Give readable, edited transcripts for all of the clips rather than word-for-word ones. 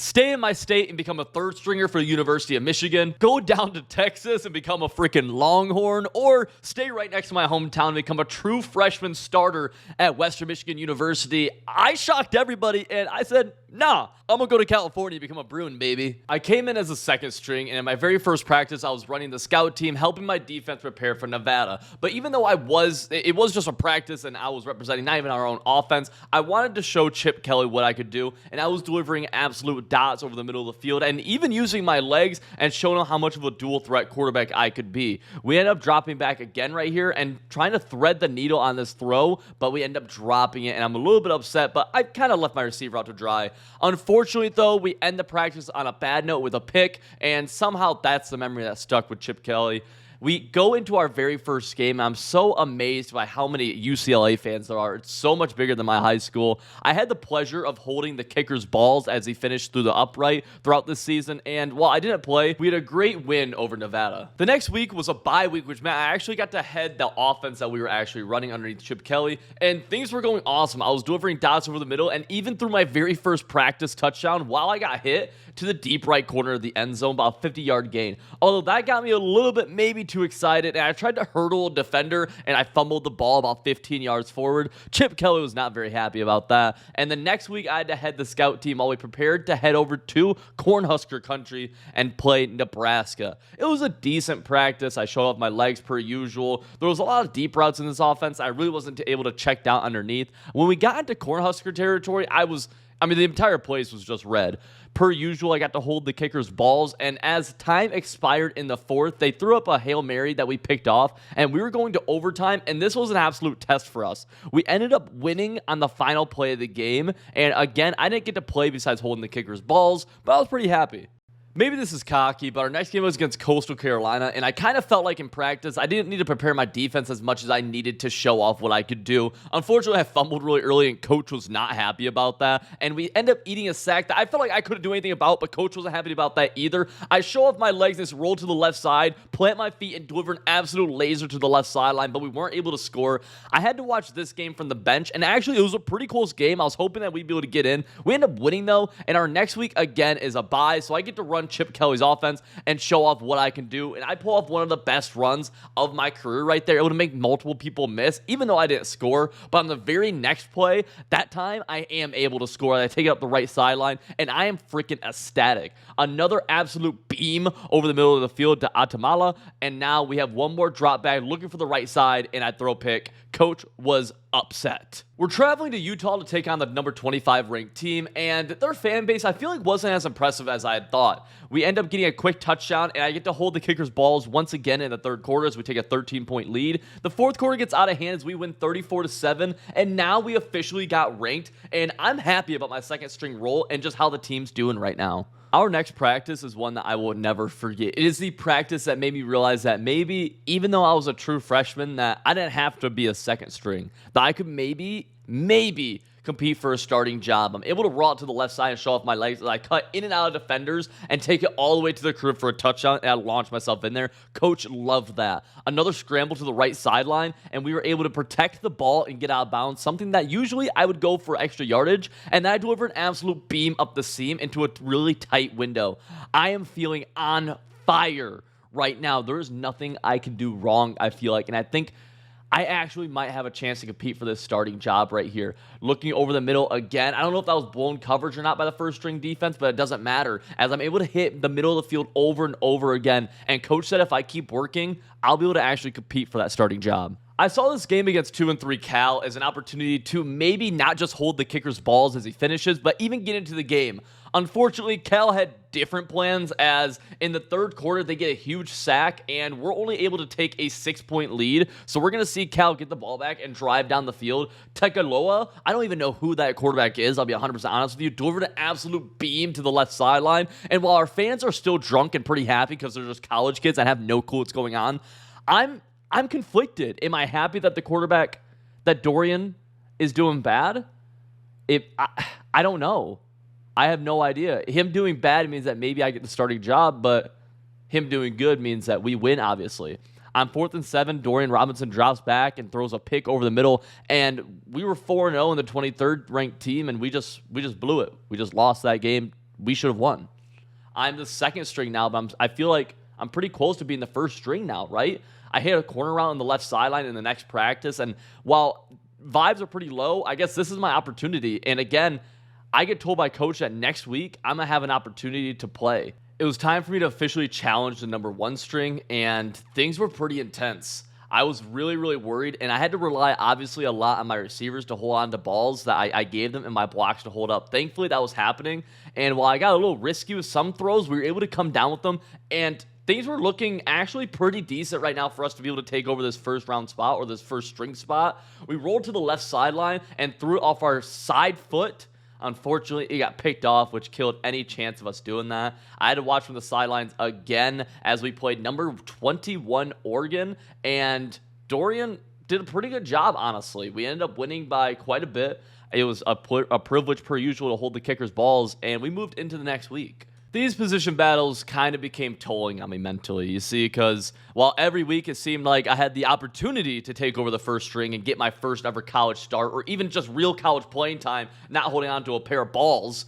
stay in my state and become a third stringer for the University of Michigan, go down to Texas and become a freaking Longhorn, or stay right next to my hometown and become a true freshman starter at Western Michigan University. I shocked everybody and I said, nah, I'm going to go to California and become a Bruin, baby. I came in as a second string, and in my very first practice, I was running the scout team, helping my defense prepare for Nevada. But even though it was just a practice and I was representing not even our own offense, I wanted to show Chip Kelly what I could do, and I was delivering absolute dots over the middle of the field and even using my legs and showing him how much of a dual threat quarterback I could be. We ended up dropping back again right here and trying to thread the needle on this throw, but we end up dropping it, and I'm a little bit upset, but I kind of left my receiver out to dry. Unfortunately, though, we end the practice on a bad note with a pick, and somehow that's the memory that stuck with Chip Kelly. We go into our very first game, and I'm so amazed by how many UCLA fans there are. It's so much bigger than my high school. I had the pleasure of holding the kicker's balls as he finished through the upright throughout this season, and while I didn't play, we had a great win over Nevada. The next week was a bye week, which meant I actually got to head the offense that we were actually running underneath Chip Kelly, and things were going awesome. I was delivering dots over the middle, and even through my very first practice touchdown, while I got hit to the deep right corner of the end zone, about a 50-yard gain. Although that got me a little bit maybe too excited, and I tried to hurdle a defender, and I fumbled the ball about 15 yards forward. Chip Kelly was not very happy about that. And the next week, I had to head the scout team while we prepared to head over to Cornhusker country and play Nebraska. It was a decent practice. I showed off my legs per usual. There was a lot of deep routes in this offense. I really wasn't able to check down underneath. When we got into Cornhusker territory, the entire place was just red. Per usual, I got to hold the kicker's balls, and as time expired in the fourth, they threw up a Hail Mary that we picked off, and we were going to overtime, and this was an absolute test for us. We ended up winning on the final play of the game, and again, I didn't get to play besides holding the kicker's balls, but I was pretty happy. Maybe this is cocky, but our next game was against Coastal Carolina, and I kind of felt like in practice, I didn't need to prepare my defense as much as I needed to show off what I could do. Unfortunately, I fumbled really early, and Coach was not happy about that, and we end up eating a sack that I felt like I couldn't do anything about, but Coach wasn't happy about that either. I show off my legs and just roll to the left side, plant my feet, and deliver an absolute laser to the left sideline, but we weren't able to score. I had to watch this game from the bench, and actually, it was a pretty close game. I was hoping that we'd be able to get in. We end up winning, though, and our next week, again, is a bye, so I get to run Chip Kelly's offense and show off what I can do, and I pull off one of the best runs of my career right there. It would make multiple people miss, even though I didn't score, but on the very next play, that time, I am able to score. I take it up the right sideline, and I am freaking ecstatic. Another absolute beam over the middle of the field to Atamala, and now we have one more drop back looking for the right side, and I throw a pick. Coach was upset. We're traveling to Utah to take on the number 25 ranked team, and their fan base I feel like wasn't as impressive as I had thought. We end up getting a quick touchdown, and I get to hold the kicker's balls once again in the third quarter as we take a 13-point lead. The fourth quarter gets out of hand as we win 34-7, and now we officially got ranked, and I'm happy about my second string role and just how the team's doing right now. Our next practice is one that I will never forget. It is the practice that made me realize that maybe, even though I was a true freshman, that I didn't have to be a second string. That I could maybe compete for a starting job. I'm able to roll out to the left side and show off my legs as I cut in and out of defenders and take it all the way to the crib for a touchdown, and I launch myself in there. Coach loved that. Another scramble to the right sideline, and we were able to protect the ball and get out of bounds, something that usually I would go for extra yardage, and then I deliver an absolute beam up the seam into a really tight window. I am feeling on fire right now. There is nothing I can do wrong, I feel like, and I think I actually might have a chance to compete for this starting job right here. Looking over the middle again, I don't know if that was blown coverage or not by the first string defense, but it doesn't matter as I'm able to hit the middle of the field over and over again. And Coach said if I keep working, I'll be able to actually compete for that starting job. I saw this game against 2-3 Cal as an opportunity to maybe not just hold the kicker's balls as he finishes, but even get into the game. Unfortunately, Cal had different plans as in the third quarter, they get a huge sack, and we're only able to take a 6-point lead. So we're going to see Cal get the ball back and drive down the field. Tekaloa, I don't even know who that quarterback is. I'll be 100% honest with you. Delivered an absolute beam to the left sideline. And while our fans are still drunk and pretty happy because they're just college kids and have no clue what's going on, I'm conflicted. Am I happy that the quarterback, that Dorian, is doing bad? I don't know. I have no idea. Him doing bad means that maybe I get the starting job, but him doing good means that we win, obviously. On 4th and 7, Dorian Robinson drops back and throws a pick over the middle, and we were 4-0 in the 23rd ranked team, and we just blew it. We just lost that game we should have won. I'm the second string now, but I feel like I'm pretty close to being the first string now, right? I hit a corner route on the left sideline in the next practice, and while vibes are pretty low, I guess this is my opportunity. And again, I get told by coach that next week I'm going to have an opportunity to play. It was time for me to officially challenge the number one string, and things were pretty intense. I was really, really worried, and I had to rely, obviously, a lot on my receivers to hold on to balls that I gave them and my blocks to hold up. Thankfully, that was happening, and while I got a little risky with some throws, we were able to come down with them, and things were looking actually pretty decent right now for us to be able to take over this first-round spot or this first string spot. We rolled to the left sideline and threw it off our side foot. Unfortunately, it got picked off, which killed any chance of us doing that. I had to watch from the sidelines again as we played number 21 Oregon, and Dorian did a pretty good job, honestly. We ended up winning by quite a bit. It was a privilege per usual to hold the kickers' balls, and we moved into the next week. These position battles kind of became tolling on me mentally, you see, because while every week it seemed like I had the opportunity to take over the first string and get my first ever college start, or even just real college playing time, not holding on to a pair of balls,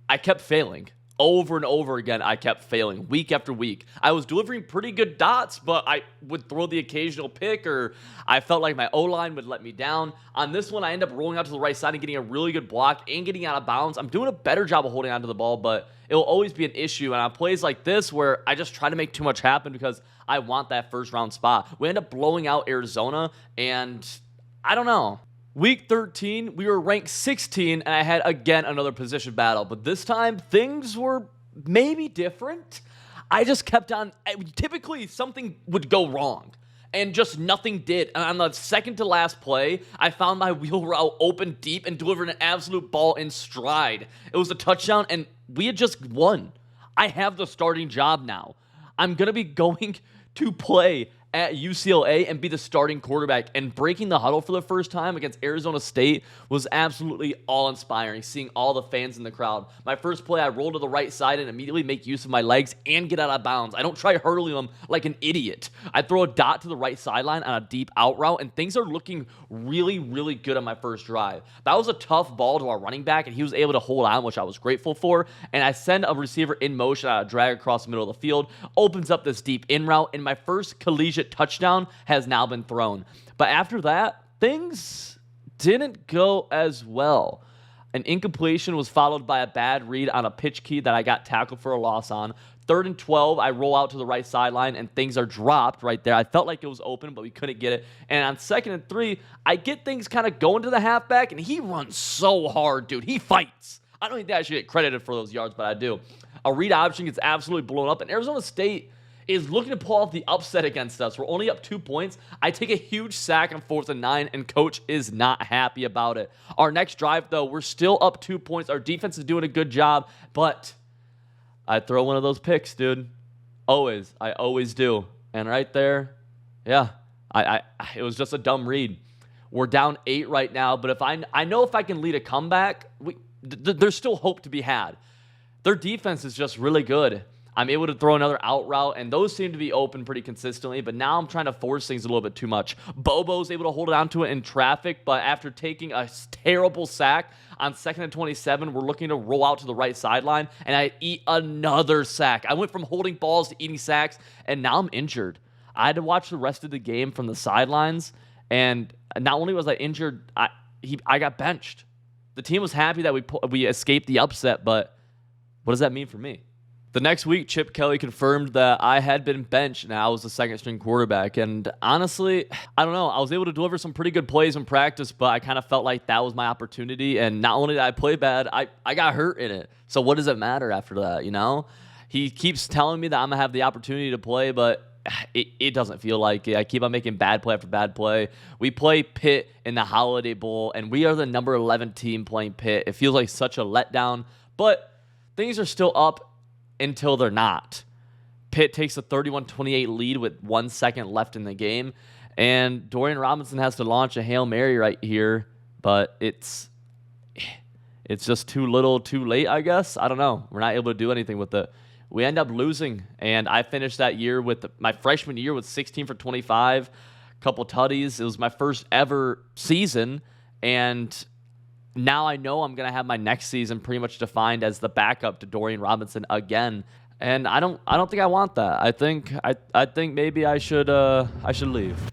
I kept failing. Over and over again, I kept failing week after week. I was delivering pretty good dots, but I would throw the occasional pick, or I felt like my O-line would let me down. On this one, I ended up rolling out to the right side and getting a really good block and getting out of bounds. I'm doing a better job of holding on to the ball, but it will always be an issue. And on plays like this where I just try to make too much happen because I want that first round spot, we end up blowing out Arizona, and I don't know. Week 13, we were ranked 16, and I had, again, another position battle. But this time, things were maybe different. I just kept on. Typically, something would go wrong, and just nothing did. And on the second to last play, I found my wheel route open deep and delivered an absolute ball in stride. It was a touchdown, and we had just won. I have the starting job now. I'm going to be going to play at UCLA and be the starting quarterback, and breaking the huddle for the first time against Arizona State was absolutely awe-inspiring, seeing all the fans in the crowd. My first play, I roll to the right side and immediately make use of my legs and get out of bounds. I don't try hurling them like an idiot. I throw a dot to the right sideline on a deep out route, and things are looking really, really good on my first drive. That was a tough ball to our running back, and he was able to hold on, which I was grateful for, and I send a receiver in motion on a drag across the middle of the field, opens up this deep in route, and my first collegiate touchdown has now been thrown. But after that, things didn't go as well. An incompletion was followed by a bad read on a pitch key that I got tackled for a loss on. 3rd and 12, I roll out to the right sideline, and things are dropped right there. I felt like it was open, but we couldn't get it. And on 2nd and 3, I get things kind of going to the halfback, and he runs so hard, dude. He fights. I don't think that I should get credited for those yards, but I do. A read option gets absolutely blown up, and Arizona State is looking to pull off the upset against us. We're only up 2 points. I take a huge sack on 4th and 9, and coach is not happy about it. Our next drive, though, we're still up 2 points. Our defense is doing a good job, but I throw one of those picks, dude. Always. I always do. And right there, yeah, it was just a dumb read. We're down 8 right now, but if I know if I can lead a comeback, there's still hope to be had. Their defense is just really good. I'm able to throw another out route, and those seem to be open pretty consistently, but now I'm trying to force things a little bit too much. Bobo's able to hold on to it in traffic, but after taking a terrible sack on 2nd and 27, we're looking to roll out to the right sideline, and I eat another sack. I went from holding balls to eating sacks, and now I'm injured. I had to watch the rest of the game from the sidelines, and not only was I injured, I got benched. The team was happy that we escaped the upset, but what does that mean for me? The next week, Chip Kelly confirmed that I had been benched and I was the second-string quarterback. And honestly, I don't know. I was able to deliver some pretty good plays in practice, but I kind of felt like that was my opportunity. And not only did I play bad, I got hurt in it. So what does it matter after that, you know? He keeps telling me that I'm going to have the opportunity to play, but it doesn't feel like it. I keep on making bad play after bad play. We play Pitt in the Holiday Bowl, and we are the number 11 team playing Pitt. It feels like such a letdown, but things are still up until they're not. Pitt takes a 31-28 lead with 1 second left in the game, and Dorian Robinson has to launch a Hail Mary right here, but it's just too little, too late, I guess. I don't know. We're not able to do anything with it. We end up losing, and I finished that year with my freshman year with 16 for 25, couple tutties. It was my first ever season, and now I know I'm gonna have my next season pretty much defined as the backup to Dorian Robinson again. And I don't think I want that. I think maybe I should leave.